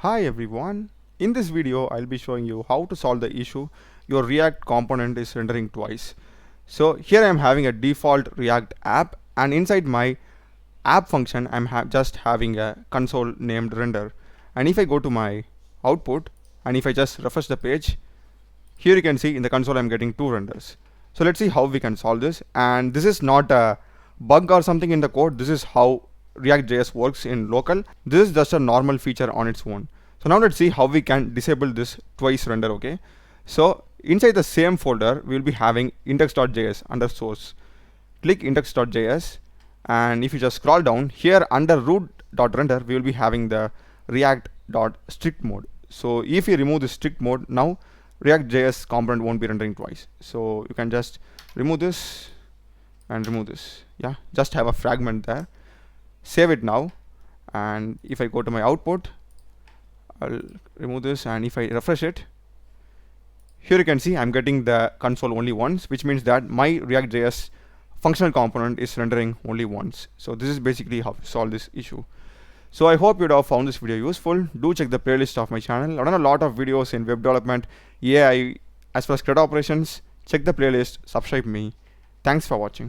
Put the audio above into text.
Hi everyone, in this video I'll be showing you how to solve the issue your React component is rendering twice. So here I'm having a default React app, and inside my app function I'm just having a console named render. And if I go to my output and if I just refresh the page, here you can see in the console I'm getting two renders. So let's see how we can solve this. And this is not a bug or something in the code. This is how React.js works in local. This is just a normal feature on its own. So now let's see how we can disable this twice render. Okay, so inside the same folder we will be having index.js under source. Click index.js, and if you just scroll down here under root.render we will be having the react.strict mode. So if you remove the strict mode, now React.js component won't be rendering twice. So you can just remove this and remove this. Yeah, just have a fragment there. Save it now, and if I go to my output, I'll remove this, and if I refresh it, here you can see I'm getting the console only once, which means that my React.js functional component is rendering only once. So this is basically how to solve this issue. So I hope you'd have found this video useful. Do check the playlist of my channel. I've done a lot of videos in web development, AI, as well as CRUD operations. Check the playlist, subscribe me. Thanks for watching.